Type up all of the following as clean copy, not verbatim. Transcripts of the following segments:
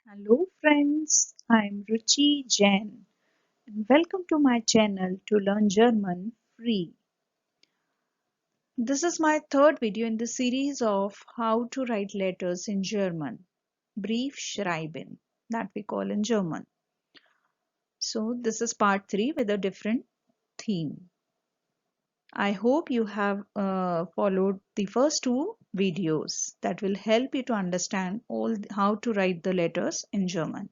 Hello friends, I'm Ruchi Jain and welcome to my channel to learn German free. This is my third video in the series of how to write letters in German, Briefschreiben, that we call in German. So this is part 3 with a different theme. I hope you have followed the first two videos that will help you to understand how to write the letters in German.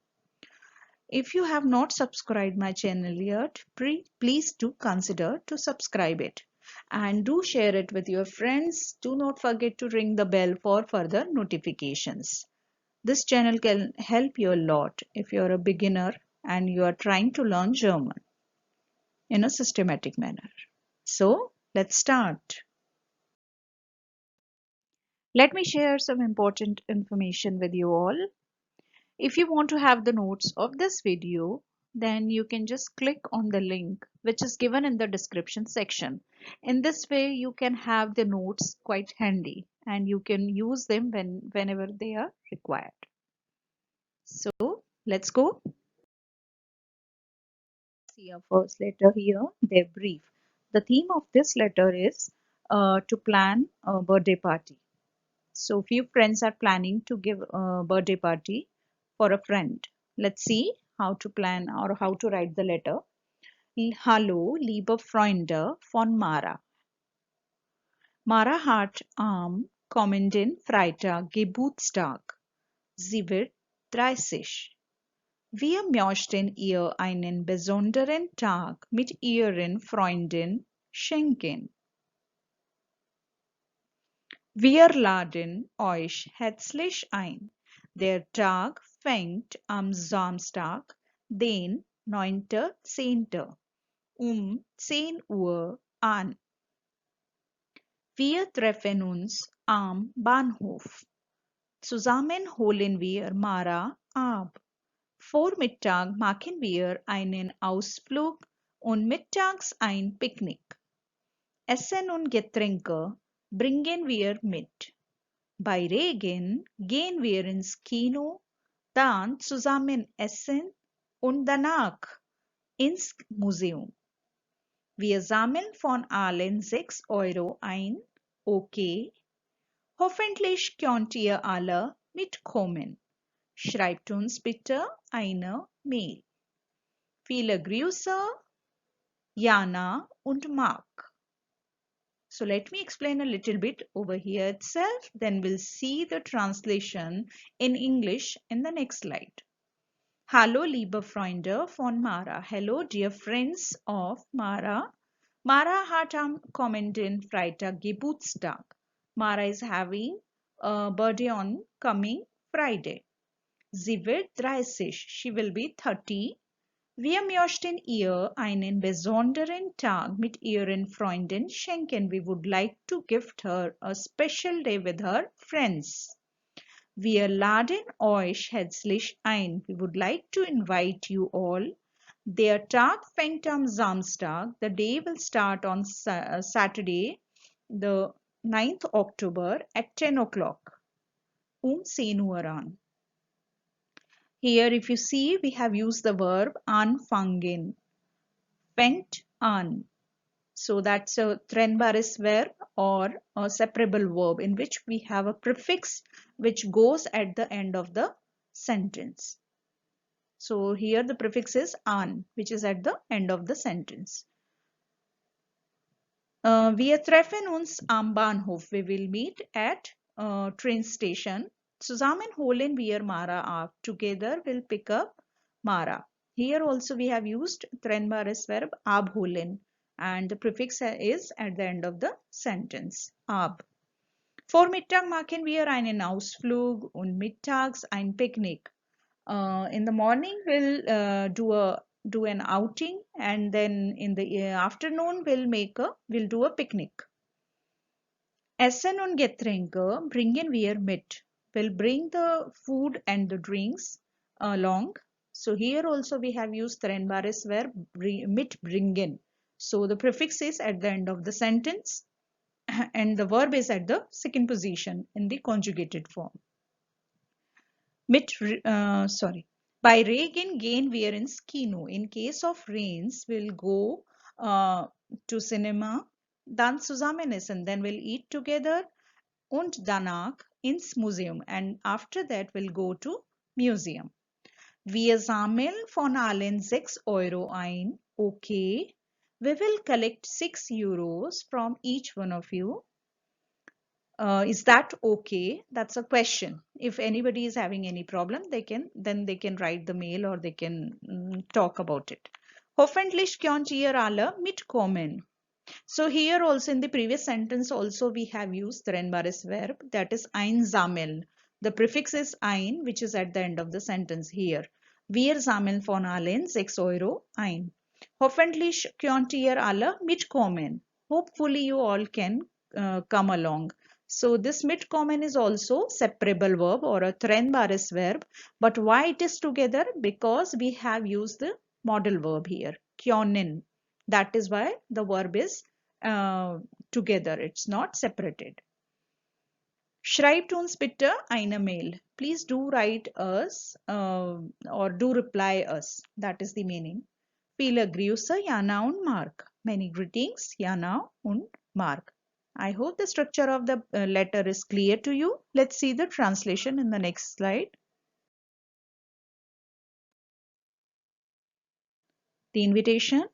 If you have not subscribed my channel yet, please do consider to subscribe it and do share it with your friends. Do not forget to ring the bell for further notifications. This channel can help you a lot if you are a beginner and you are trying to learn German in a systematic manner. So let's start. Let me share some important information with you all. If you want to have the notes of this video, then you can just click on the link which is given in the description section. In this way, you can have the notes quite handy and you can use them whenever they are required. So let's go. See our first letter here, their brief. The theme of this letter is to plan a birthday party. So few friends are planning to give a birthday party for a friend. Let's see how to plan or how to write the letter. Hallo, liebe Freunde von Mara. Mara hat am kommenden Freitag Geburtstag. Sie wird 30. Wir möchten ihr einen besonderen Tag mit ihren Freunden schenken. Wir laden euch herzlich ein. Der Tag fängt am Samstag, den 9.10. um 10 Uhr an. Wir treffen uns am Bahnhof. Zusammen holen wir Mara ab. Vormittag machen wir einen Ausflug und mittags ein Picknick. Essen und Getränke bringen wir mit. Bei Regen gehen wir ins Kino, dann zusammen essen und danach ins Museum. Wir sammeln von allen 6 Euro ein. Okay. Hoffentlich könnt ihr alle mitkommen. Schreibt uns bitte eine Mail. Viele Grüße, Jana und Mark. So let me explain a little bit over here itself. Then we'll see the translation in English in the next slide. Hallo liebe Freunde von Mara. Hello dear friends of Mara. Mara hat am kommenden Freitag Geburtstag. Mara is having a birthday on coming Friday. Sie wird 30. She will be 30. Wir möchten ihr einen besonderen Tag mit ihren Freunden schenken. We would like to gift her a special day with her friends. Wir laden euch herzlich ein. We would like to invite you all. Der Tag fängt am Samstag. The day will start on Saturday, the 9th October at 10 o'clock. 10 Uhr an. Here if you see, we have used the verb anfangen. Fängt an. So that's a trennbares verb or a separable verb in which we have a prefix which goes at the end of the sentence. So here the prefix is an, which is at the end of the sentence. Wir treffen uns am Bahnhof. We will meet at train station. Zusammen holen wir Mara ab. Together we'll pick up Mara. Here also we have used trennbares verb abholen and the prefix is at the end of the sentence. Ab. Vormittag machen wir einen Ausflug und mittags ein Picknick. In the morning we'll do an outing and then in the afternoon we'll do a picnic. Essen und Getränke bringen wir mit. We'll bring the food and the drinks along. So here also we have used trennbares verb mitbringen. So the prefix is at the end of the sentence and the verb is at the second position in the conjugated form. Mit, sorry. Bei Regen gehen wir ins Kino. In case of rains, we'll go to cinema, dann zusammen essen, then we'll eat together und danach ins Museum. And after that, we'll go to museum. Wir sammeln von allen 6 € ein. Okay. We will collect 6 € from each one of you. Is that okay? That's a question. If anybody is having any problem, they can write the mail or they can talk about it. Hoffentlich könnt ihr alle mitkommen. So here also in the previous sentence also we have used the trennbares verb, that is einsammeln. The prefix is ein, which is at the end of the sentence here. Wir sammeln von allen 6 € ein. Hoffentlich könnt ihr alle mitkommen. Hopefully you all can come along. So this mitkommen is also separable verb or a trennbares verb. But why it is together? Because we have used the modal verb here, können. That is why the verb is together. It's not separated. Schreibt uns bitte eine Mail. Please do write us or do reply us. That is the meaning. Viele Grüße, Jana und Mark. Many greetings, Jana und Mark. I hope the structure of the letter is clear to you. Let's see the translation in the next slide. The invitation.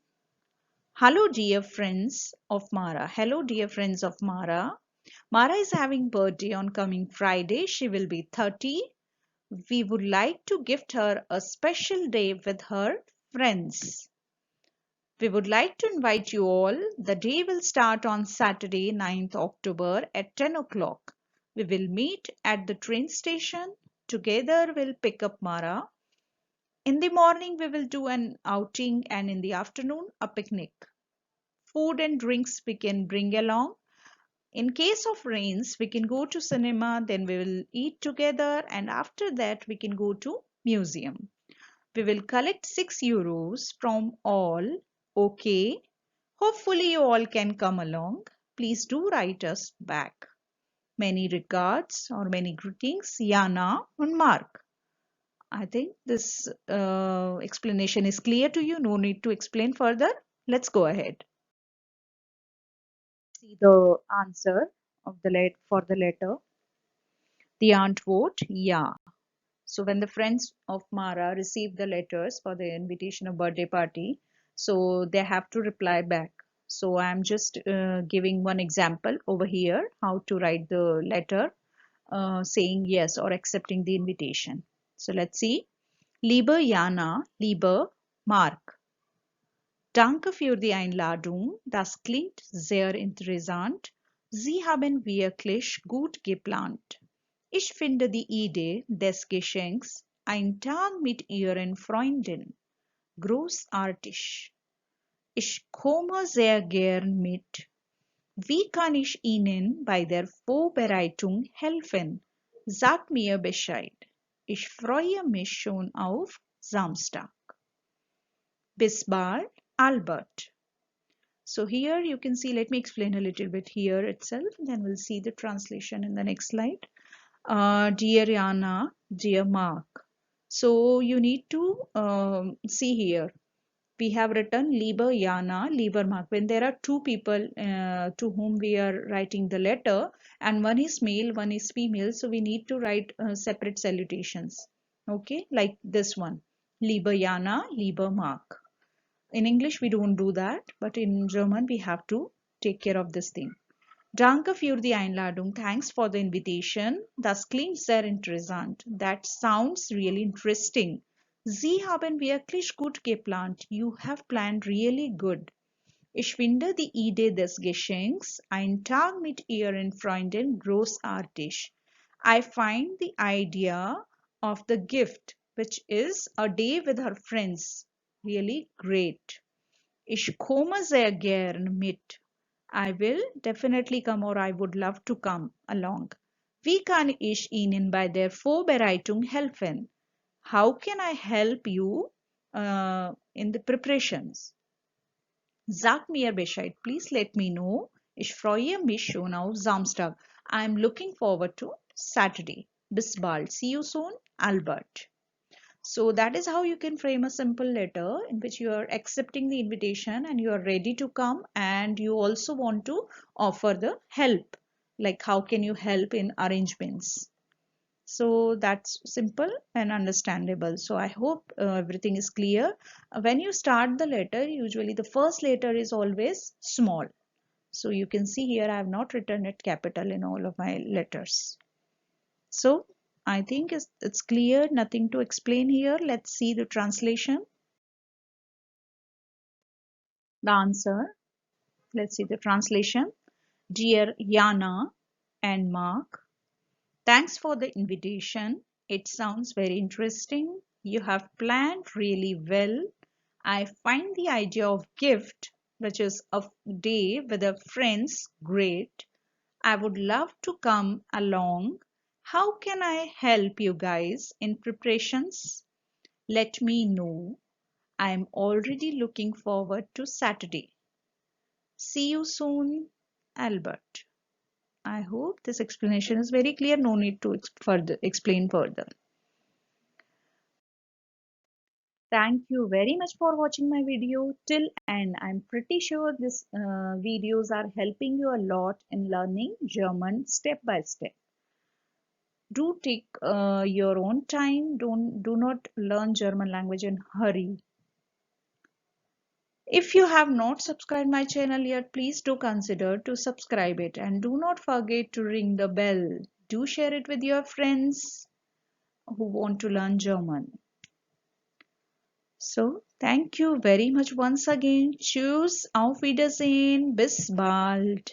Hello, dear friends of Mara. Hello, dear friends of Mara. Mara is having birthday on coming Friday. She will be 30. We would like to gift her a special day with her friends. We would like to invite you all. The day will start on Saturday, 9th October at 10 o'clock. We will meet at the train station. Together we'll pick up Mara. In the morning we will do an outing and in the afternoon a picnic. Food and drinks we can bring along. In case of rains, we can go to cinema, then we will eat together and after that we can go to museum. We will collect 6 € from all. Okay. Hopefully you all can come along. Please do write us back. Many regards or many greetings, Jana and Mark. I think this explanation is clear to you. No need to explain further. Let's go ahead. See the answer of the for the letter. The Antwort, ja. So when the friends of Mara receive the letters for the invitation of birthday party, so they have to reply back. So I'm just giving one example over here how to write the letter saying yes or accepting the invitation. So let's see. Liebe Jana, lieber Mark. Danke für die Einladung. Das klingt sehr interessant. Sie haben wirklich gut geplant. Ich finde die Idee des Geschenks, ein Tag mit Ihren Freunden, großartig. Ich komme sehr gern mit. Wie kann ich Ihnen bei der Vorbereitung helfen? Sagt mir Bescheid. Ich freue mich schon auf Samstag. Bis bald, Albert. So here you can see, let me explain a little bit here itself, then we'll see the translation in the next slide. Dear Jana, dear Mark. So you need to see here. We have written lieber Jana, lieber Mark. When there are two people to whom we are writing the letter and one is male, one is female, so we need to write separate salutations. Okay, like this one. Lieber Jana, lieber Mark. In English, we don't do that, but in German, we have to take care of this thing. Danke für die Einladung. Thanks for the invitation. Das klingt sehr interessant. That sounds really interesting. Sie haben wirklich gut geplant. You have planned really good. Ich finde die Idee des Geschenks, ein Tag mit Ihren Freunden, großartig. I find the idea of the gift, which is a day with her friends, really great. Ich komme sehr gern mit. I will definitely come or I would love to come along. Wie kann ich Ihnen bei der Vorbereitung helfen? How can I help you in the preparations? Sag mir Bescheid. Please let me know. Ich freue mich schon auf Samstag. I am looking forward to Saturday. Bis bald. See you soon. Albert. So that is how you can frame a simple letter in which you are accepting the invitation and you are ready to come, and you also want to offer the help, like how can you help in arrangements. So that's simple and understandable. So I hope everything is clear. When you start the letter, usually the first letter is always small. So you can see here I have not written it capital in all of my letters. So I think it's clear, nothing to explain here. Let's see the translation. The answer. Let's see the translation. Dear Yana and Mark, thanks for the invitation. It sounds very interesting. You have planned really well. I find the idea of gift, which is a day with the friends, great. I would love to come along. How can I help you guys in preparations? Let me know. I am already looking forward to Saturday. See you soon, Albert. I hope this explanation is very clear. No need to further explain further. Thank you very much for watching my video till end. I'm pretty sure this videos are helping you a lot in learning German step by step. Do take your own time. Do not learn German language in hurry. If you have not subscribed my channel yet, please do consider to subscribe it, and do not forget to ring the bell. Do share it with your friends who want to learn German. So, thank you very much once again. Tschüss, auf Wiedersehen, bis bald.